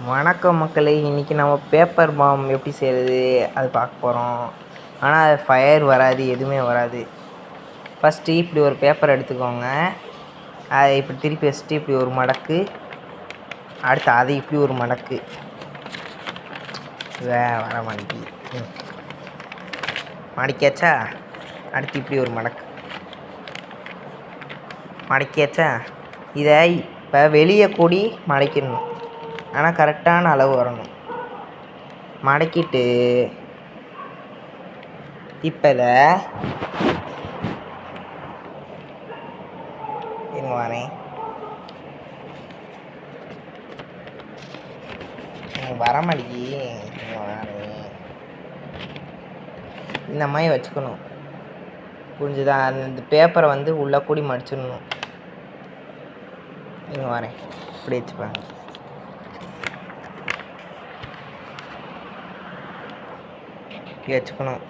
வணக்கம் மக்களே, இன்றைக்கி நம்ம பேப்பர் பாம் எப்படி செய்கிறது அது பார்க்க போகிறோம். ஆனால் அது ஃபயர் வராது, எதுவுமே வராது. ஃபஸ்ட்டு இப்படி ஒரு பேப்பர் எடுத்துக்கோங்க. அதை இப்படி திருப்பி வச்சுட்டு இப்படி ஒரு மடக்கு, அடுத்து அதை இப்படி ஒரு மடக்கு. வர மாட்டேங்குது. மடக்கியாச்சா? அடுத்து இப்படி ஒரு மடக்கியாச்சா? இதை இப்போ வெளியே கூடி மடக்கிடணும். ஆனால் கரெக்டான அளவு வரணும். மடக்கிட்டு இப்போ இதை இருங்க வரேன். வர மாட்டேங்கி இந்த மாதிரி வச்சுக்கணும். புரிஞ்சுதா? அந்த பேப்பரை வந்து உள்ளே கூடி மடிச்சிடணும். இங்கே வரேன், இப்படி வச்சுப்பாங்க. வச்சுக்கணும்.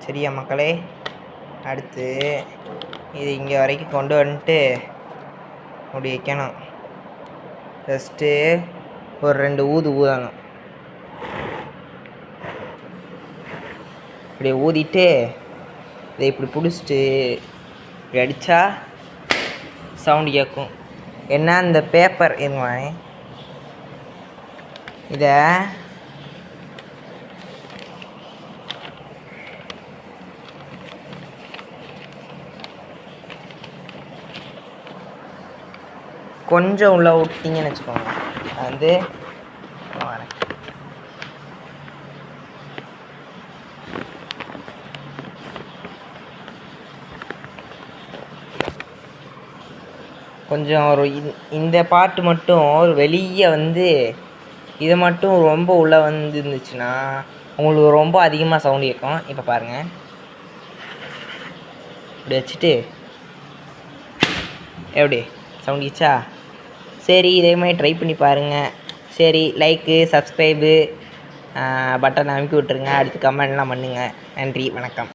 சரியா மக்களே? அடுத்து இது இங்கே வரைக்கும் கொண்டு வந்துட்டு அப்படி வைக்கணும். ஜஸ்ட்டு ஒரு 2 ஊதணும். இப்படி ஊதிட்டு இதை இப்படி பிடிச்சிட்டு இப்படி அடித்தா சவுண்டு கேட்கும். என்ன இந்த பேப்பர் இருங்க, இதை கொஞ்சம் உள்ள விட்டிங்கன்னு வச்சுக்கோங்க. வந்து வரேன். கொஞ்சம் ஒரு இந்த பார்ட்டு மட்டும் ஒரு வெளியே வந்து இதை மட்டும் ரொம்ப உள்ளே வந்து இருந்துச்சுன்னா உங்களுக்கு ரொம்ப அதிகமாக சவுண்டு கேட்கும். இப்போ பாருங்கள், இப்படி வச்சுட்டு எப்படி சவுண்ட் கேட்சா? சரி, இதே மாதிரி ட்ரை பண்ணி பாருங்கள். சரி, லைக்கு சப்ஸ்கிரைபு பட்டன் அமுக்கி விட்ருங்க. அடுத்து கமெண்ட்லாம் பண்ணுங்கள். நன்றி, வணக்கம்.